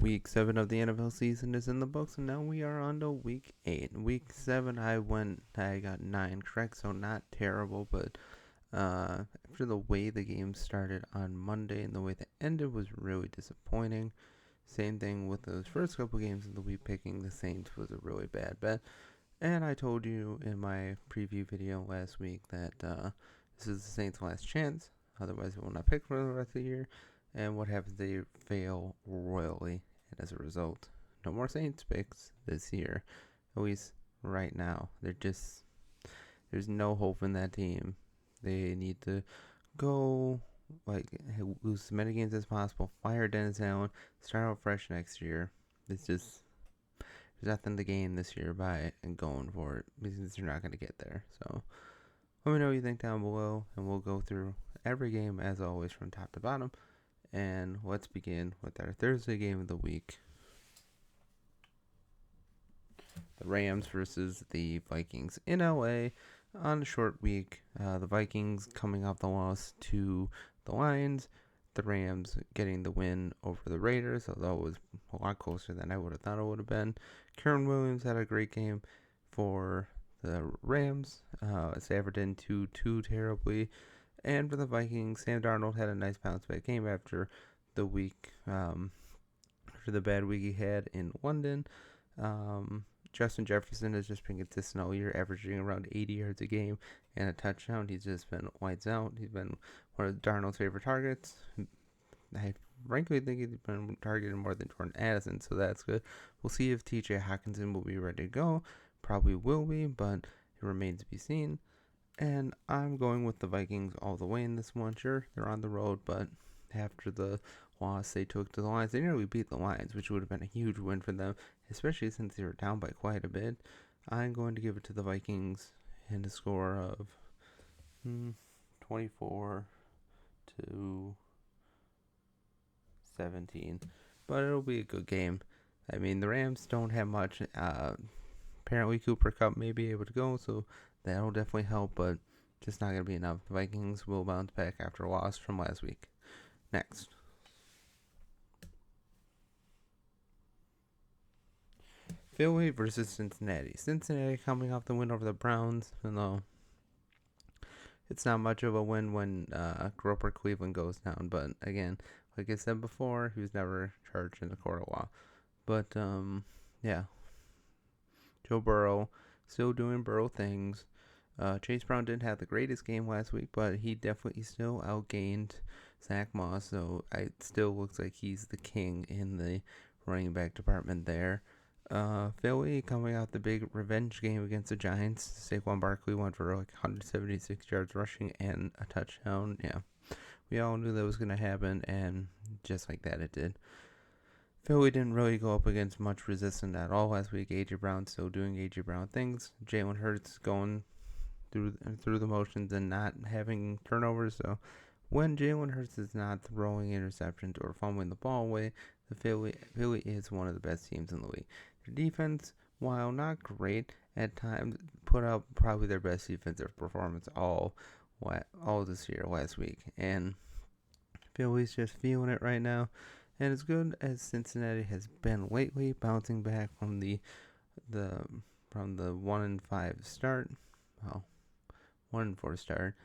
Week 7 of the NFL season is in the books, and now we are on to Week 8. Week 7, I got 9 correct, so not terrible, but after the way the game started on Monday and the way they ended was really disappointing. Same thing with those first couple games of the week. Picking the Saints was a really bad bet. And I told you in my preview video last week that this is the Saints' last chance. Otherwise, they will not pick for the rest of the year. And what happens? They fail royally. And as a result, no more Saints picks this year. At least right now. There's no hope in that team. They need to go, lose as many games as possible. Fire Dennis Allen. Start out fresh next year. There's nothing to gain this year by going for it because you're not going to get there. So let me know what you think down below, and we'll go through every game as always from top to bottom. And let's begin with our Thursday game of the week. The Rams versus the Vikings in LA on a short week. The Vikings coming off the loss to the Lions. The Rams getting the win over the Raiders, although it was a lot closer than I would have thought it would have been. Karen Williams had a great game for the Rams. Stafford didn't do too terribly. And for the Vikings, Sam Darnold had a nice bounce back game after the week, after the bad week he had in London. Justin Jefferson has just been consistent all year, averaging around 80 yards a game and a touchdown. He's just been lights out. He's been one of Darnold's favorite targets. I frankly think he's been targeted more than Jordan Addison, so that's good. We'll see if TJ Hockenson will be ready to go. Probably will be, but it remains to be seen. And I'm going with the Vikings all the way in this one. Sure, they're on the road, but after the loss they took to the Lions, they nearly beat the Lions, which would have been a huge win for them, especially since they were down by quite a bit. I'm going to give it to the Vikings in a score of 24-17. But it'll be a good game. I mean, the Rams don't have much. Apparently Cooper Kupp may be able to go, so that'll definitely help, but just not going to be enough. The Vikings will bounce back after a loss from last week. Next. Philly versus Cincinnati. Cincinnati coming off the win over the Browns, though it's not much of a win when Groper Cleveland goes down. But again, like I said before, he was never charged in the court of law. But yeah, Joe Burrow still doing Burrow things. Chase Brown didn't have the greatest game last week, but he definitely still outgained Zach Moss, so it still looks like he's the king in the running back department there. Philly coming out the big revenge game against the Giants. Saquon Barkley went for 176 yards rushing and a touchdown. Yeah, we all knew that was going to happen, and just like that it did. Philly didn't really go up against much resistance at all last week. A.J. Brown still doing A.J. Brown things. Jalen Hurts going through the motions and not having turnovers. So when Jalen Hurts is not throwing interceptions or fumbling the ball away, the Philly is one of the best teams in the league. Their defense, while not great at times, put up probably their best defensive performance all this year last week. And Philly's just feeling it right now. And as good as Cincinnati has been lately, bouncing back from the 1-5 start, 1-4 start,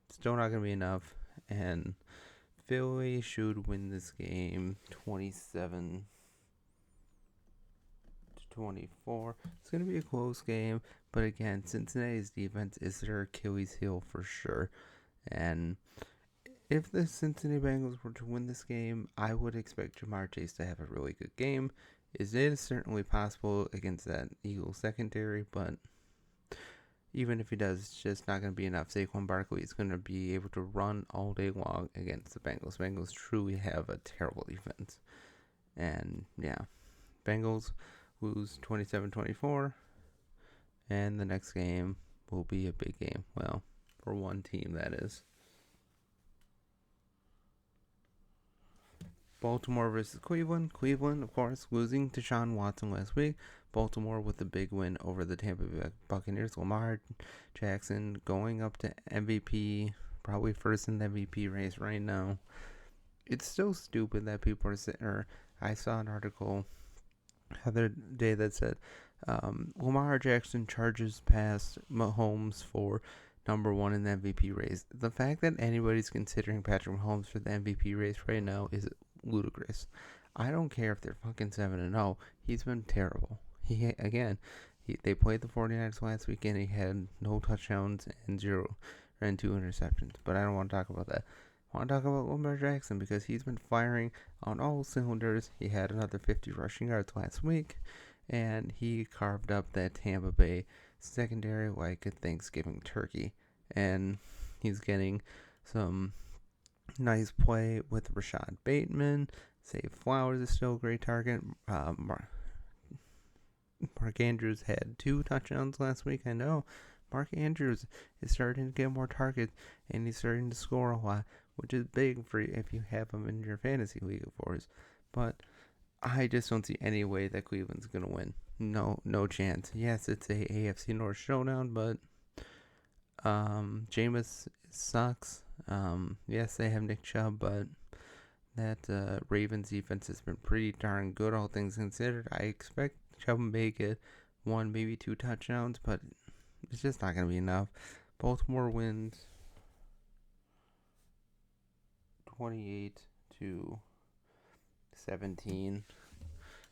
still not gonna be enough. And Philly should win this game 27-24. It's gonna be a close game, but again, Cincinnati's defense is their Achilles heel for sure. And if the Cincinnati Bengals were to win this game, I would expect Jamar Chase to have a really good game. It is certainly possible against that Eagles secondary, but even if he does, it's just not going to be enough. Saquon Barkley is going to be able to run all day long against the Bengals. Bengals truly have a terrible defense. And yeah, Bengals lose 27-24, and the next game will be a big game. Well, for one team, that is. Baltimore versus Cleveland. Cleveland, of course, losing to Deshaun Watson last week. Baltimore with a big win over the Tampa Bay Buccaneers. Lamar Jackson going up to MVP, probably first in the MVP race right now. It's so stupid that people are I saw an article the other day that said Lamar Jackson charges past Mahomes for number one in the MVP race. The fact that anybody's considering Patrick Mahomes for the MVP race right now is ludicrous. I don't care if they're fucking 7-0. He's been terrible. They played the 49ers last weekend. He had no touchdowns and two interceptions. But I don't want to talk about that. I want to talk about Lamar Jackson because he's been firing on all cylinders. He had another 50 rushing yards last week, and he carved up that Tampa Bay secondary like a Thanksgiving turkey. And he's getting some nice play with Rashad Bateman. Zay Flowers is still a great target. Mark Andrews had 2 touchdowns last week. I know Mark Andrews is starting to get more targets, and he's starting to score a lot, which is big for you if you have him in your fantasy league, of course. But I just don't see any way that Cleveland's going to win. No chance. Yes, it's a AFC North showdown, but Jameis sucks. Yes, they have Nick Chubb, but that Ravens defense has been pretty darn good, all things considered. I expect Chubb may get 1, maybe 2 touchdowns, but it's just not going to be enough. Baltimore wins 28-17.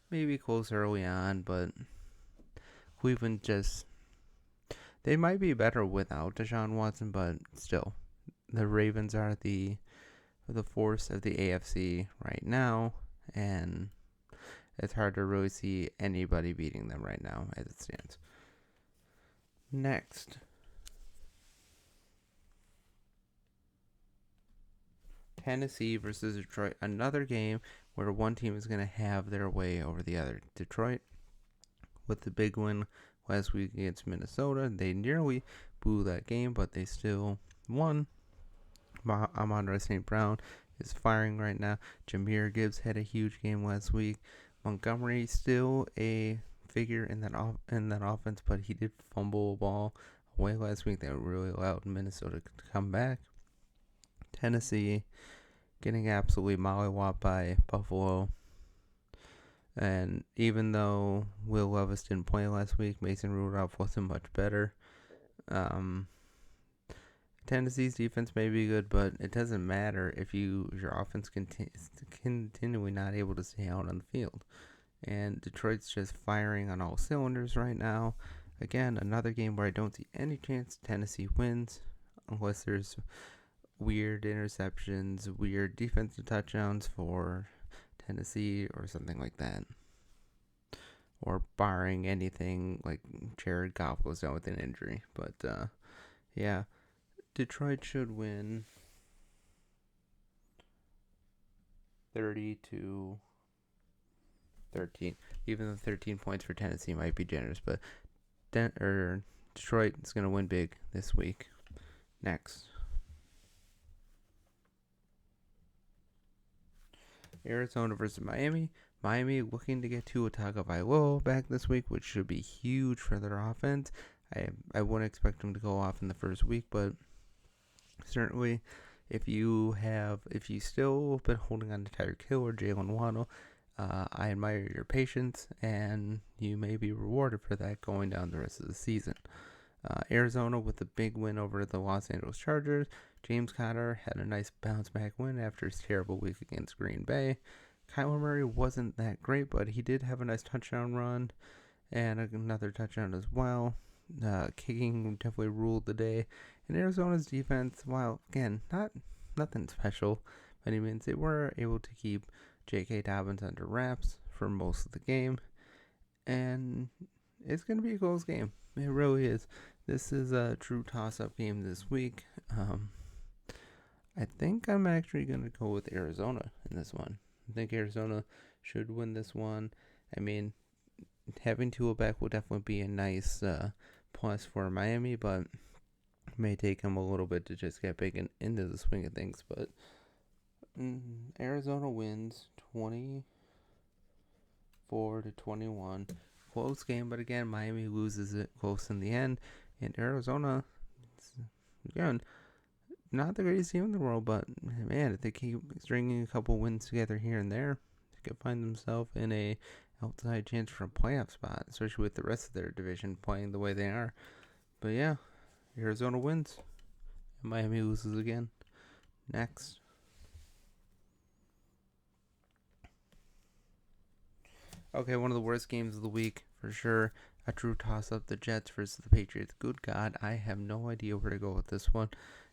Maybe close early on, but Cleveland they might be better without Deshaun Watson, but still, the Ravens are the force of the AFC right now, and it's hard to really see anybody beating them right now as it stands. Next, Tennessee versus Detroit. Another game where one team is going to have their way over the other. Detroit, with the big win last week against Minnesota, they nearly blew that game, but they still won. Amon-Ra St. Brown is firing right now. Jahmyr Gibbs had a huge game last week. Montgomery still a figure in that offense, but he did fumble a ball away last week that really allowed Minnesota to come back. Tennessee getting absolutely mollywopped by Buffalo. And even though Will Levis didn't play last week, Mason Rudolph wasn't much better. Tennessee's defense may be good, but it doesn't matter if your offense continually not able to stay out on the field. And Detroit's just firing on all cylinders right now. Again, another game where I don't see any chance Tennessee wins unless there's weird interceptions, weird defensive touchdowns for Tennessee or something like that. Or barring anything like Jared Goff goes down with an injury. But, yeah. Detroit should win 30-13. Even though 13 points for Tennessee might be generous, but Detroit is going to win big this week. Next, Arizona versus Miami. Miami looking to get Tua Tagovailoa back this week, which should be huge for their offense. I wouldn't expect him to go off in the first week, but certainly, if you still been holding on to Tyreek Hill or Jalen Waddle, I admire your patience, and you may be rewarded for that going down the rest of the season. Arizona with a big win over the Los Angeles Chargers. James Conner had a nice bounce-back win after his terrible week against Green Bay. Kyler Murray wasn't that great, but he did have a nice touchdown run and another touchdown as well. Kicking definitely ruled the day. And Arizona's defense, while again nothing special by any means, they were able to keep J.K. Dobbins under wraps for most of the game, and it's going to be a close game. It really is. This is a true toss-up game this week. I think I'm actually going to go with Arizona in this one. I think Arizona should win this one. I mean, having Tua back will definitely be a nice plus for Miami, but it may take them a little bit to just get back into the swing of things. But Arizona wins 24-21. Close game, but again, Miami loses it close in the end. And Arizona, again, not the greatest team in the world, but man, if they keep stringing a couple wins together here and there, could find themselves in a outside chance for a playoff spot, especially with the rest of their division playing the way they are. But yeah, Arizona wins. And Miami loses again. Next. Okay, one of the worst games of the week for sure. A true toss-up, the Jets versus the Patriots. Good God, I have no idea where to go with this one.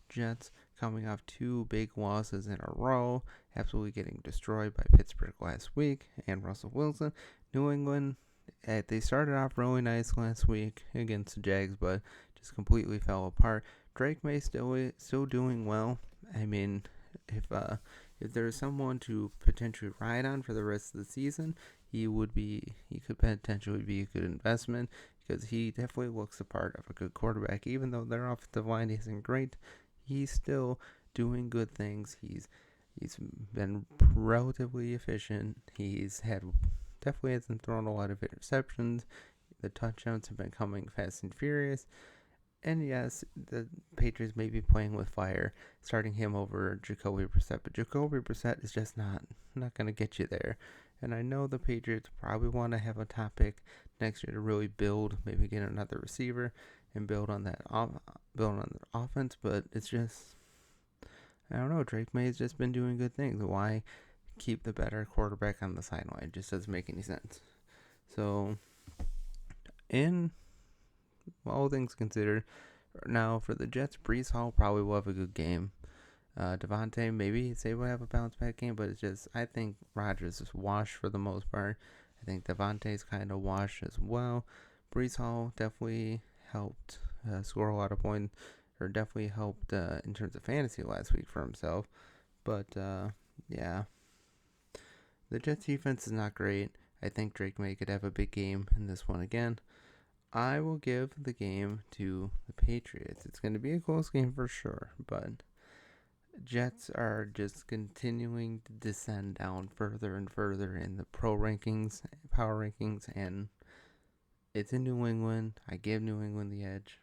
Jets coming off 2 big losses in a row, absolutely getting destroyed by Pittsburgh last week and Russell Wilson. New England, they started off really nice last week against the Jags, but just completely fell apart. Drake May still doing well. I mean, if there's someone to potentially ride on for the rest of the season, he could potentially be a good investment because he definitely looks the part of a good quarterback. Even though their offensive line isn't great, he's still doing good things. He's been relatively efficient. Definitely hasn't thrown a lot of interceptions. The touchdowns have been coming fast and furious. And yes, the Patriots may be playing with fire, starting him over Jacoby Brissett, but Jacoby Brissett is just not going to get you there. And I know the Patriots probably want to have a top pick next year to really build, maybe get another receiver and build on that offense, but it's just, I don't know, Drake May has just been doing good things. Why keep the better quarterback on the sideline? It just doesn't make any sense. So, in all things considered, now for the Jets, Breece Hall probably will have a good game. Devontae, maybe say we'll have a bounce back game, but it's just, I think Rodgers is washed for the most part. I think Devontae's kind of washed as well. Breece Hall definitely helped score a lot of points, or definitely helped in terms of fantasy last week for himself. But yeah, the Jets defense is not great. I think Drake May could have a big game in this one again. I will give the game to the Patriots. It's going to be a close game for sure, but Jets are just continuing to descend down further and further in the power rankings, and it's in New England. I give New England the edge,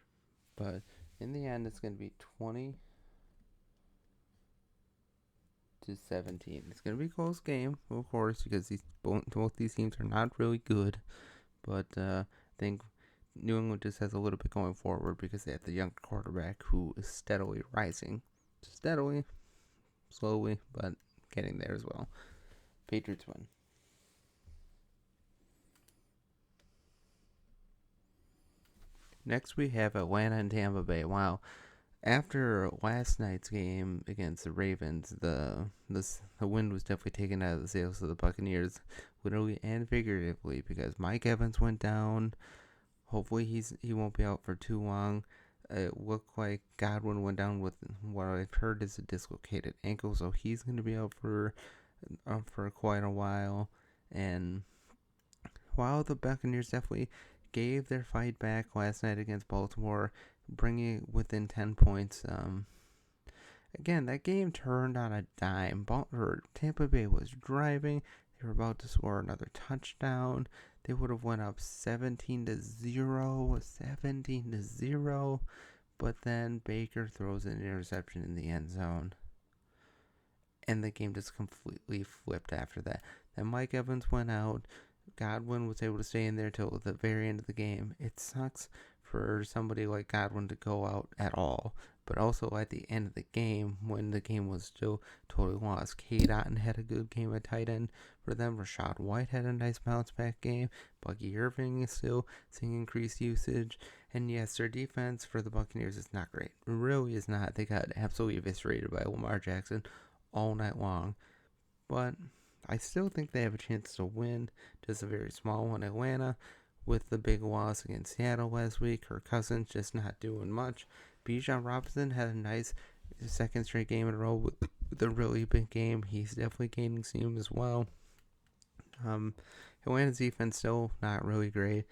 but in the end, it's going to be 20-17. It's going to be a close game, of course, because both these teams are not really good, but I think New England just has a little bit going forward because they have the young quarterback who is steadily rising. Steadily, slowly, but getting there as well. Patriots win. Next we have Atlanta and Tampa Bay. Wow. After last night's game against the Ravens, the wind was definitely taken out of the sails of the Buccaneers, literally and figuratively, because Mike Evans went down. Hopefully he won't be out for too long. It looked like Godwin went down with what I've heard is a dislocated ankle, so he's going to be out for quite a while. And while the Buccaneers definitely gave their fight back last night against Baltimore, bringing it within 10 points, again, that game turned on a dime. Tampa Bay was driving. They were about to score another touchdown. They would have went up 17-0, but then Baker throws an interception in the end zone, and the game just completely flipped after that. Then Mike Evans went out. Godwin was able to stay in there till the very end of the game. It sucks for somebody like Godwin to go out at all, but also at the end of the game, when the game was still totally lost. K-Dotton had a good game at tight end for them. Rashad White had a nice bounce-back game. Bucky Irving is still seeing increased usage. And yes, their defense for the Buccaneers is not great. It really is not. They got absolutely eviscerated by Lamar Jackson all night long. But I still think they have a chance to win. Just a very small one. Atlanta, with the big loss against Seattle last week. Kirk Cousins just not doing much. Bijan Robinson had a nice second straight game in a row with a really big game. He's definitely gaining steam as well. Atlanta's defense still not really great.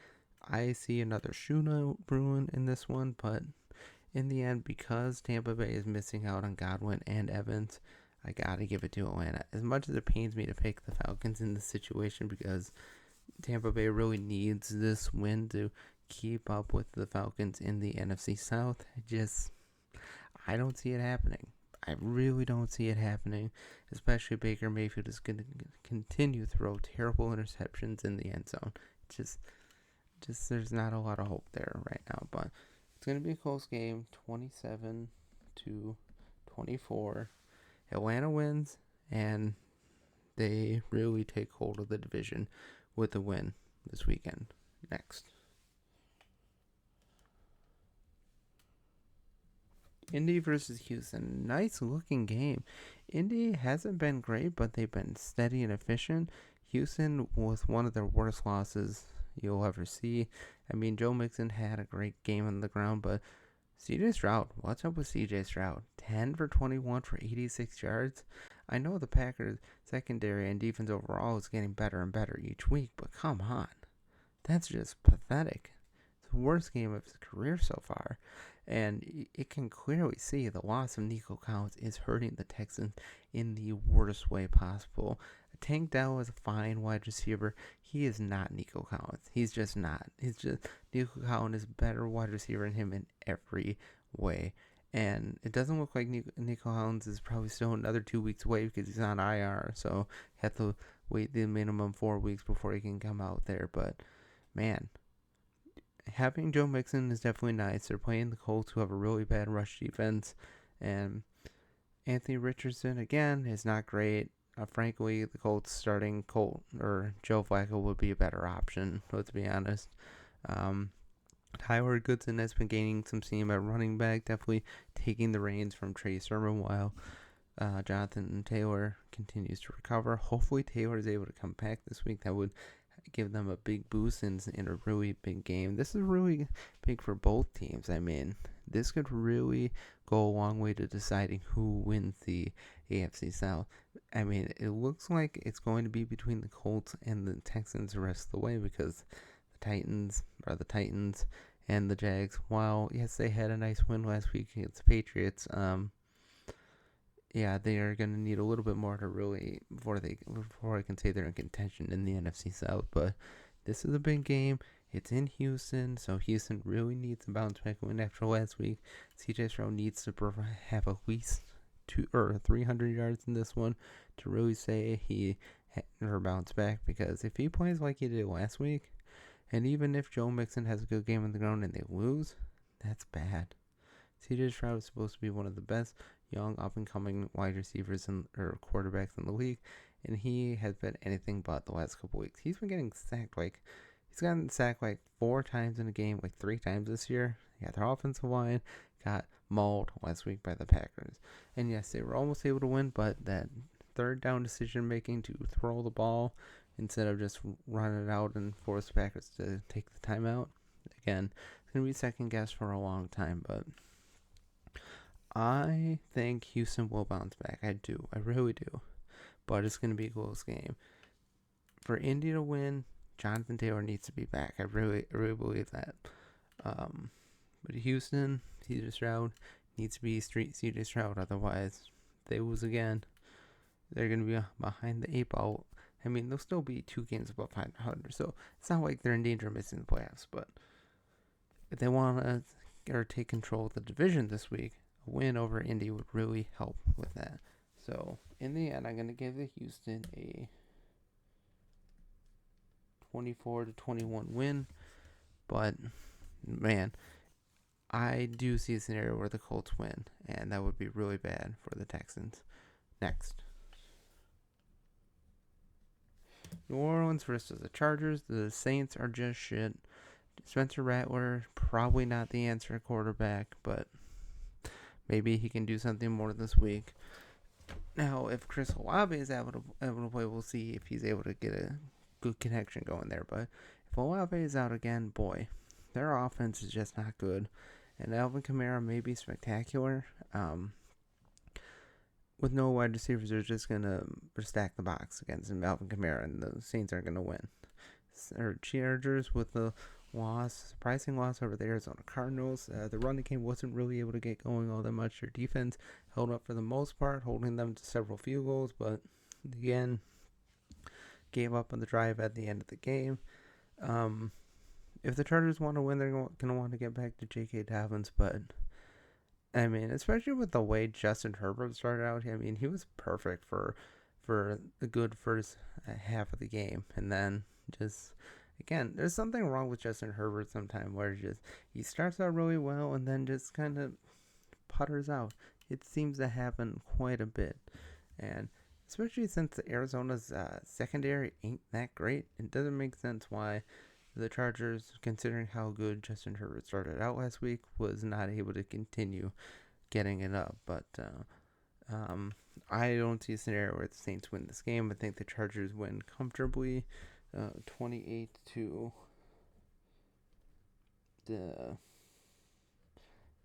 I see another shootout brewing in this one, but in the end, because Tampa Bay is missing out on Godwin and Evans, I gotta give it to Atlanta. As much as it pains me to pick the Falcons in this situation, because Tampa Bay really needs this win to keep up with the Falcons in the NFC South. I don't see it happening. I really don't see it happening, especially Baker Mayfield is going to continue to throw terrible interceptions in the end zone. Just there's not a lot of hope there right now, but it's going to be a close game, 27-24. Atlanta wins, and they really take hold of the division with a win this weekend. Next. Indy versus Houston. Nice looking game. Indy hasn't been great, but they've been steady and efficient. Houston was one of their worst losses you'll ever see. I mean, Joe Mixon had a great game on the ground, but CJ Stroud, what's up with CJ Stroud? 10 for 21 for 86 yards. I know the Packers secondary and defense overall is getting better and better each week, but come on. That's just pathetic. It's the worst game of his career so far. And it can clearly see the loss of Nico Collins is hurting the Texans in the worst way possible. Tank Dell is a fine wide receiver. He is not Nico Collins. He's just not. Nico Collins is a better wide receiver than him in every way. And it doesn't look like Nico Collins is probably still another 2 weeks away because he's on IR. So you have to wait the minimum 4 weeks before he can come out there. But, man, having Joe Mixon is definitely nice. They're playing the Colts, who have a really bad rush defense. And Anthony Richardson, again, is not great. Frankly, the Colts starting Joe Flacco would be a better option, let's be honest. Tyler Goodson has been gaining some steam at running back, definitely taking the reins from Trey Sermon while Jonathan Taylor continues to recover. Hopefully Taylor is able to come back this week. That would give them a big boost in a really big game. This is really big for both teams. I mean, this could really go a long way to deciding who wins the AFC South. I mean, it looks like it's going to be between the Colts and the Texans the rest of the way because the Titans and the Jags, while yes, they had a nice win last week against the Patriots, yeah, they are going to need a little bit more to really before I can say they're in contention in the NFC South. But this is a big game. It's in Houston, so Houston really needs to bounce back win after last week. CJ Stroud needs to have at least 200 or 300 yards in this one to really say he bounce back, because if he plays like he did last week, and even if Joe Mixon has a good game on the ground and they lose, that's bad. CJ Stroud is supposed to be one of the best young up-and-coming wide receivers or quarterbacks in the league, and he has been anything but the last couple weeks. He's been getting sacked he's gotten sacked 4 times in a game, 3 times this year. Yeah, their offensive line got mauled last week by the Packers. And yes, they were almost able to win, but that third down decision making to throw the ball instead of just running it out and force the Packers to take the timeout. Again, it's going to be second guess for a long time, but I think Houston will bounce back. I do. I really do. But it's going to be a close game. For Indy to win, Jonathan Taylor needs to be back. I really believe that. But Houston, CJ Stroud needs to be street CJ Stroud. Otherwise, if they lose again, they're going to be behind the 8 ball. I mean, they'll still be 2 games above 500. So it's not like they're in danger of missing the playoffs. But if they want to take control of the division this week, a win over Indy would really help with that. So, in the end, I'm going to give the Houston a 24-21 win. But, man, I do see a scenario where the Colts win, and that would be really bad for the Texans. Next. New Orleans versus the Chargers. The Saints are just shit. Spencer Rattler, probably not the answer at quarterback, but maybe he can do something more this week. Now, if Chris Olave is able to play, we'll see if he's able to get a good connection going there. But if Olave is out again, boy, their offense is just not good. And Alvin Kamara may be spectacular. With no wide receivers, they're just going to stack the box against Alvin Kamara, and the Saints aren't going to win. Chargers with the surprising loss over the Arizona Cardinals. The running game wasn't really able to get going all that much. Their defense held up for the most part, holding them to several field goals, but again, gave up on the drive at the end of the game. If the Chargers want to win, they're going to want to get back to J.K. Dobbins, but I mean, especially with the way Justin Herbert started out. I mean, he was perfect for a good first half of the game, and then just again, there's something wrong with Justin Herbert sometimes where he starts out really well and then just kind of putters out. It seems to happen quite a bit, and especially since Arizona's secondary ain't that great, it doesn't make sense why the Chargers, considering how good Justin Herbert started out last week, was not able to continue getting it up. But I don't see a scenario where the Saints win this game. I think the Chargers win comfortably, 28 to the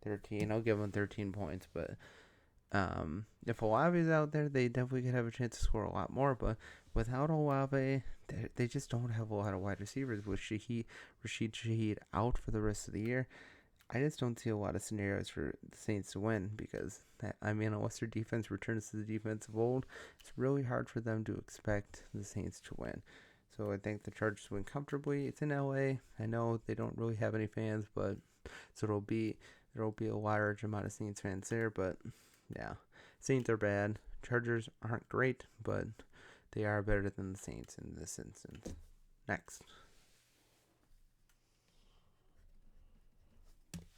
13. I'll give them 13 points, but if Olave's out there, they definitely could have a chance to score a lot more. But without Olave, they just don't have a lot of wide receivers. With Rashid Shaheed out for the rest of the year, I just don't see a lot of scenarios for the Saints to win because, unless their defense returns to the defense of old, it's really hard for them to expect the Saints to win. So I think the Chargers win comfortably. It's in LA. I know they don't really have any fans, but so there'll be a large amount of Saints fans there. But yeah, Saints are bad. Chargers aren't great, but they are better than the Saints in this instance. Next.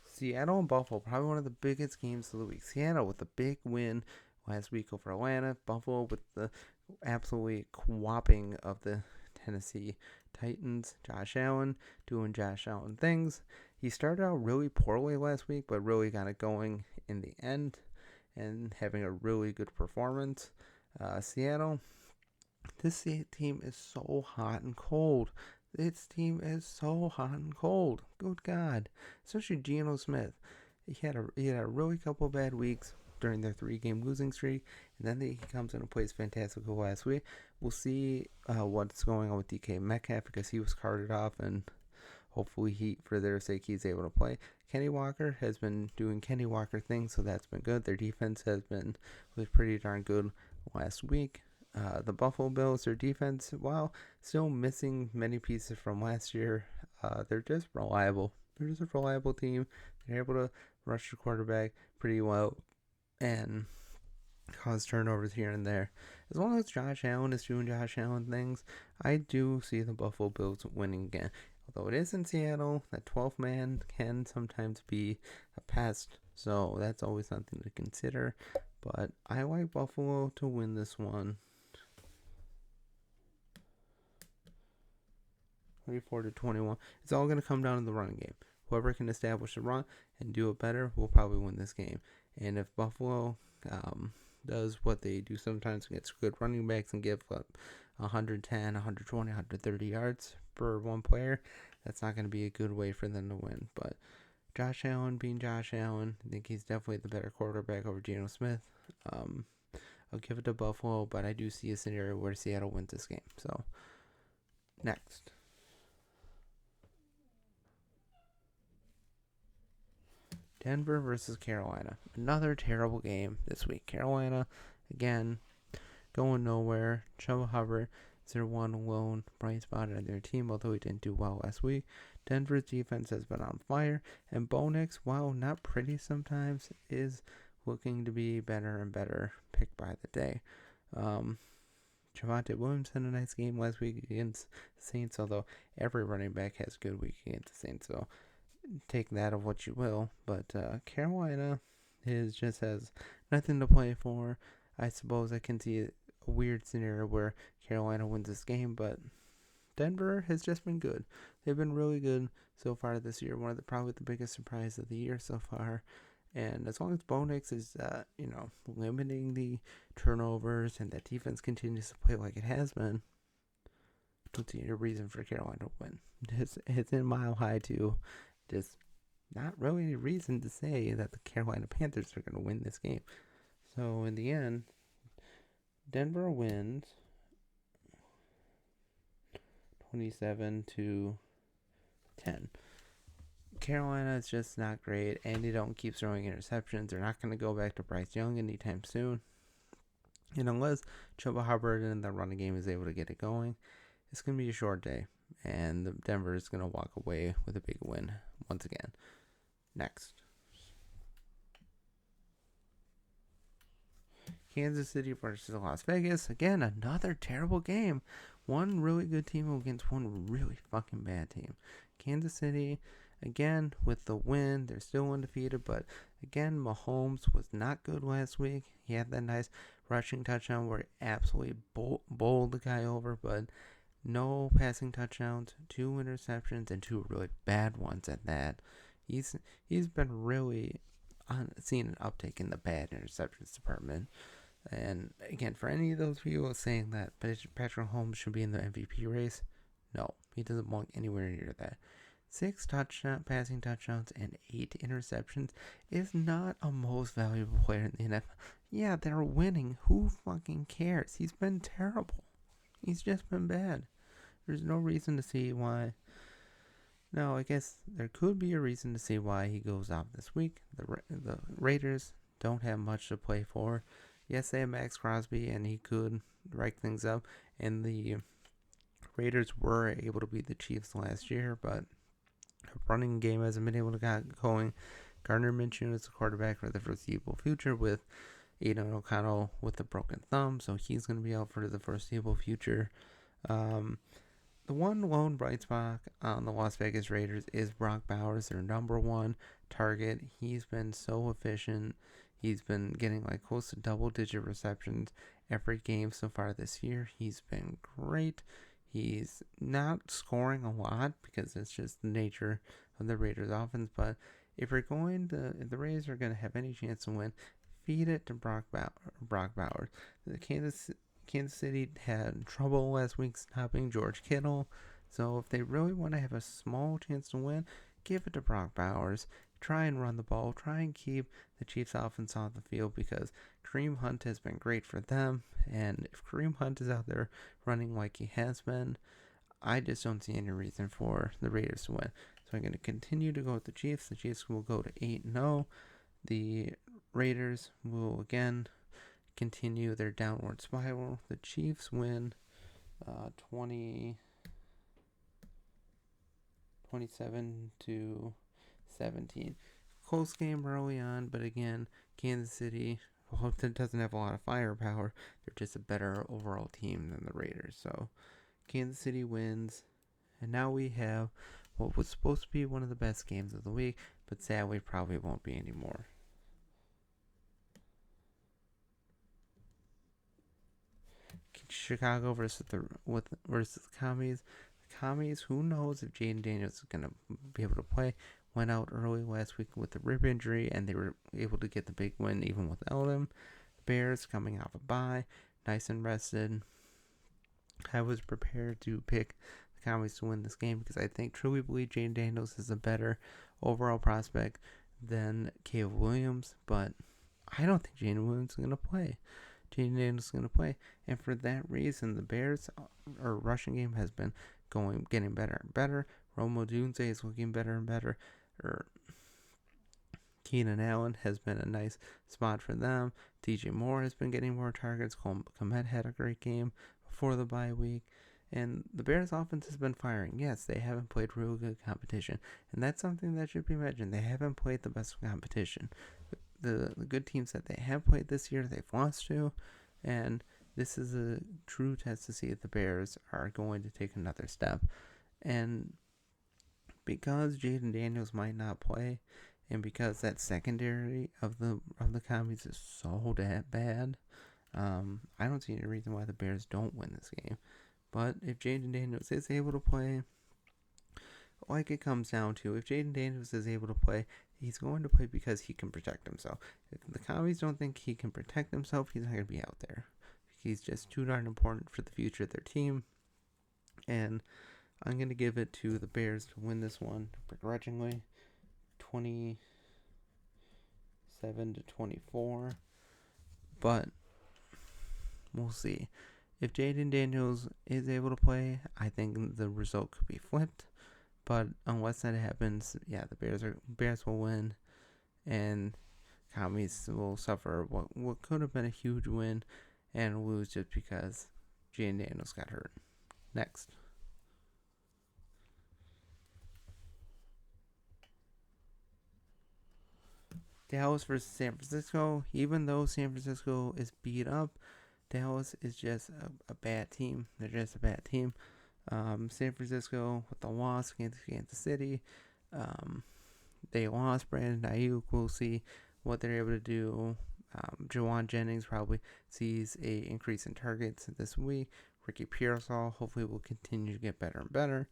Seattle and Buffalo, probably one of the biggest games of the week. Seattle with a big win last week over Atlanta. Buffalo with the absolutely whopping of the Tennessee Titans. Josh Allen doing Josh Allen things. He started out really poorly last week, but really got it going in the end and having a really good performance. Seattle, this team is so hot and cold. This team is so hot and cold. Good God. Especially Geno Smith. He had a really couple bad weeks during their 3-game losing streak, and then he comes in and plays fantastic last week. We'll see what's going on with DK Metcalf because he was carted off, and hopefully for their sake he's able to play. Kenny Walker has been doing Kenny Walker things, so that's been good. Their defense was pretty darn good last week. The Buffalo Bills, their defense, while still missing many pieces from last year, they're just reliable. They're just a reliable team. They're able to rush the quarterback pretty well and cause turnovers here and there. As long as Josh Allen is doing Josh Allen things, I do see the Buffalo Bills winning again. Although it is in Seattle, that 12th man can sometimes be a pest, so that's always something to consider. But I like Buffalo to win this one. 34-21. It's all going to come down to the running game. Whoever can establish the run and do it better will probably win this game. And if Buffalo does what they do sometimes against good running backs and give up 110, 120, 130 yards for one player, that's not going to be a good way for them to win. But Josh Allen being Josh Allen, I think he's definitely the better quarterback over Geno Smith. I'll give it to Buffalo, but I do see a scenario where Seattle wins this game. So, next. Denver versus Carolina. Another terrible game this week. Carolina, again, going nowhere. Chuba Hubbard is their one lone bright spot on their team, although he didn't do well last week. Denver's defense has been on fire, and Bo Nix, while not pretty sometimes, is looking to be better and better pick by the day. Javonte Williams had a nice game last week against the Saints, although every running back has a good week against the Saints, so take that of what you will. But Carolina just has nothing to play for. I suppose I can see a weird scenario where Carolina wins this game, but Denver has just been good. They've been really good so far this year. Probably the biggest surprise of the year so far. And as long as Bo Nix is, limiting the turnovers and that defense continues to play like it has been, I don't see any reason for Carolina to win. It's in Mile High too. Just not really any reason to say that the Carolina Panthers are going to win this game. So in the end, Denver wins 27-10. Carolina is just not great, and they don't keep throwing interceptions. They're not going to go back to Bryce Young anytime soon. And unless Chuba Hubbard in the running game is able to get it going, it's going to be a short day, and Denver is going to walk away with a big win once again. Next. Kansas City versus Las Vegas. Again, another terrible game. One really good team against one really fucking bad team. Kansas City, again, with the win, they're still undefeated, but again, Mahomes was not good last week. He had that nice rushing touchdown where he absolutely bowled the guy over, but no passing touchdowns, 2 interceptions, and 2 really bad ones at that. He's been really seeing an uptick in the bad interceptions department. And again, for any of those people saying that Patrick Mahomes should be in the MVP race, no, he doesn't belong anywhere near that. 6 passing touchdowns and 8 interceptions is not a most valuable player in the NFL. Yeah, they're winning. Who fucking cares? He's been terrible. He's just been bad. There's no reason to see why. No, I guess there could be a reason to see why he goes off this week. The Raiders don't have much to play for. Yes, they have Max Crosby, and he could right things up. And the Raiders were able to beat the Chiefs last year, but the running game hasn't been able to get going. Gardner Minshew is the quarterback for the foreseeable future with Aiden O'Connell with a broken thumb, so he's going to be out for the foreseeable future. The one lone bright spot on the Las Vegas Raiders is Brock Bowers, their number one target. He's been so efficient. He's been getting like close to double-digit receptions every game so far this year. He's been great. He's not scoring a lot because it's just the nature of the Raiders offense. But if the Raiders are going to have any chance to win, feed it to Brock Bowers. The Kansas City had trouble last week stopping George Kittle. So if they really want to have a small chance to win, give it to Brock Bowers. Try and run the ball. Try and keep the Chiefs offense on the field because Kareem Hunt has been great for them. And if Kareem Hunt is out there running like he has been, I just don't see any reason for the Raiders to win. So I'm going to continue to go with the Chiefs. The Chiefs will go to 8-0. The Raiders will again continue their downward spiral. The Chiefs win 27-17. Close game early on, but again, Kansas City doesn't have a lot of firepower. They're just a better overall team than the Raiders. So Kansas City wins, and now we have what was supposed to be one of the best games of the week, but sadly probably won't be anymore. Chicago versus the Commies. The Commies, who knows if Jaden Daniels is going to be able to play, went out early last week with a rib injury, and they were able to get the big win even without him. The Bears coming off a bye, nice and rested. I was prepared to pick the Commies to win this game because I truly believe Jaden Daniels is a better overall prospect than Caleb Williams, but I don't think Jaden Williams is going to play. Jaden Daniels is going to play, and for that reason, the Bears' rushing game has been getting better and better. Rome Odunze is looking better and better. Keenan Allen has been a nice spot for them. DJ Moore has been getting more targets. Komet had a great game before the bye week. And the Bears' offense has been firing. Yes, they haven't played real good competition, and that's something that should be mentioned. They haven't played the best competition. The good teams that they have played this year, they've lost to, and this is a true test to see if the Bears are going to take another step. And because Jaden Daniels might not play, and because that secondary of the Commies is so bad, I don't see any reason why the Bears don't win this game. But if Jaden Daniels is able to play, like it comes down to, if Jaden Daniels is able to play, he's going to play because he can protect himself. If the Commies don't think he can protect himself, he's not going to be out there. He's just too darn important for the future of their team. And I'm going to give it to the Bears to win this one begrudgingly, 27-24. But we'll see. If Jaden Daniels is able to play, I think the result could be flipped. But unless that happens, yeah, the Bears will win, and Commies will suffer what could have been a huge win and lose just because Jaden Daniels got hurt. Next. Dallas versus San Francisco. Even though San Francisco is beat up, Dallas is just a bad team. They're just a bad team. San Francisco with the loss against Kansas City. They lost Brandon Ayuk. We'll see what they're able to do. Jawan Jennings probably sees a increase in targets this week. Ricky Pearsall hopefully will continue to get better and better.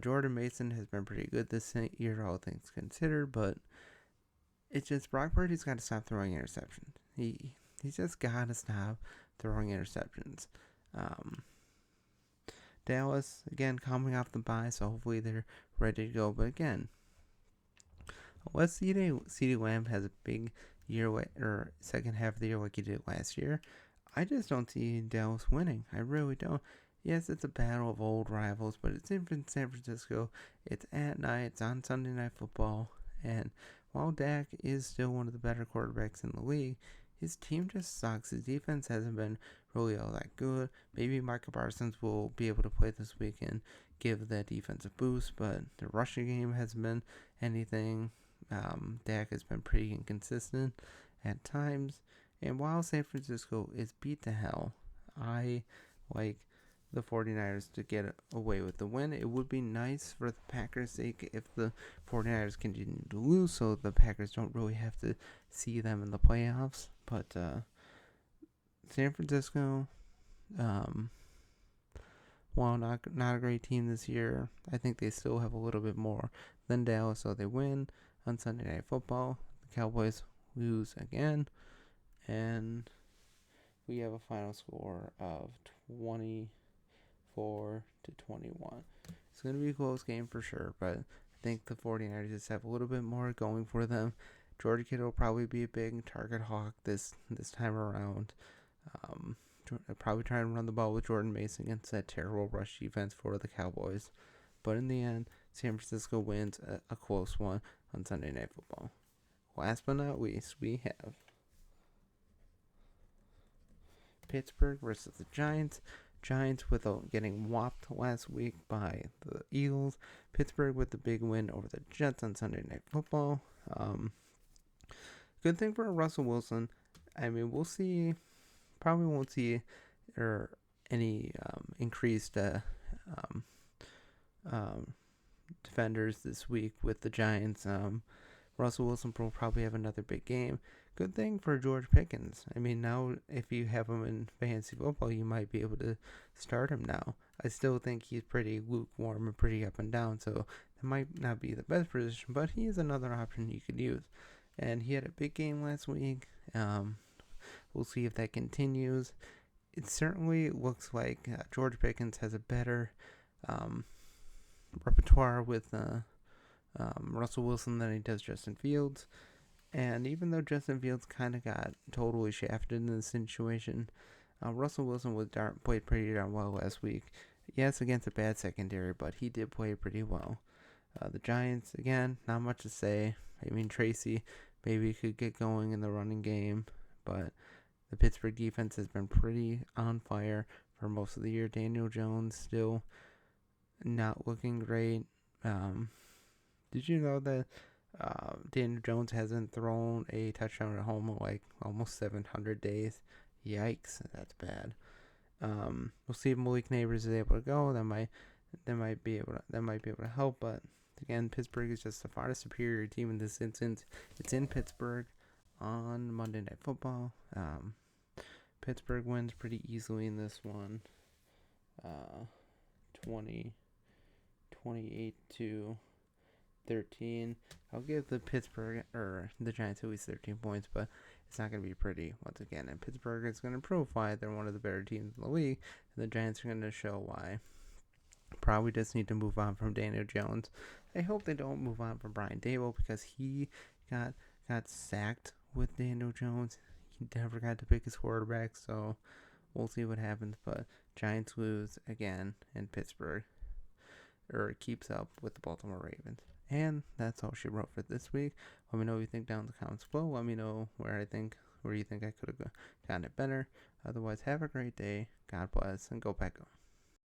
Jordan Mason has been pretty good this year, all things considered, but it's just Brock Purdy's got to stop throwing interceptions. He's just got to stop throwing interceptions. Dallas, again, coming off the bye, so hopefully they're ready to go. But again, unless CeeDee Lamb has a big year or second half of the year like he did last year, I just don't see Dallas winning. I really don't. Yes, it's a battle of old rivals, but it's in San Francisco. It's at night. It's on Sunday Night Football. And while Dak is still one of the better quarterbacks in the league, his team just sucks. His defense hasn't been really all that good. Maybe Micah Parsons will be able to play this week and give that defense a boost, but the rushing game hasn't been anything. Dak has been pretty inconsistent at times. And while San Francisco is beat to hell, I like the 49ers to get away with the win. It would be nice for the Packers' sake if the 49ers continue to lose, so the Packers don't really have to see them in the playoffs. But San Francisco, while not a great team this year, I think they still have a little bit more than Dallas, so they win on Sunday Night Football. The Cowboys lose again, and we have a final score of 24-21. It's going to be a close game for sure, but I think the 49ers just have a little bit more going for them. George Kittle will probably be a big target hawk this time around. Probably trying to run the ball with Jordan Mason against that terrible rush defense for the Cowboys. But in the end, San Francisco wins a close one on Sunday Night Football. Last but not least, we have Pittsburgh versus the Giants. Giants without getting whopped last week by the Eagles. Pittsburgh with the big win over the Jets on Sunday Night Football. Good thing for Russell Wilson. I mean, we'll see. Probably won't see any increased defenders this week with the Giants. Russell Wilson will probably have another big game. Good thing for George Pickens. I mean, now if you have him in fantasy football, you might be able to start him now. I still think he's pretty lukewarm and pretty up and down, so that might not be the best position, but he is another option you could use. And he had a big game last week. We'll see if that continues. It certainly looks like George Pickens has a better repertoire with Russell Wilson than he does Justin Fields. And even though Justin Fields kind of got totally shafted in this situation, Russell Wilson played pretty darn well last week. Yes, against a bad secondary, but he did play pretty well. The Giants, again, not much to say. I mean, Tracy maybe could get going in the running game, but the Pittsburgh defense has been pretty on fire for most of the year. Daniel Jones still not looking great. Did you know that Daniel Jones hasn't thrown a touchdown at home in like almost 700 days? Yikes, that's bad. We'll see if Malik Neighbors is able to go. That might be able to help. But again, Pittsburgh is just a far superior team in this instance. It's in Pittsburgh on Monday Night Football. Pittsburgh wins pretty easily in this one. 28-13. I'll give the Giants at least 13 points, but it's not going to be pretty once again. And Pittsburgh is going to prove why they're one of the better teams in the league, and the Giants are going to show why. Probably just need to move on from Daniel Jones. I hope they don't move on from Brian Daboll because he got sacked with Daniel Jones. He never got to pick his quarterback, so we'll see what happens. But Giants lose again, and Pittsburgh keeps up with the Baltimore Ravens. And that's all she wrote for this week. Let me know what you think down in the comments below. Let me know where you think I could have gotten it better. Otherwise, have a great day. God bless, and go Pack Go.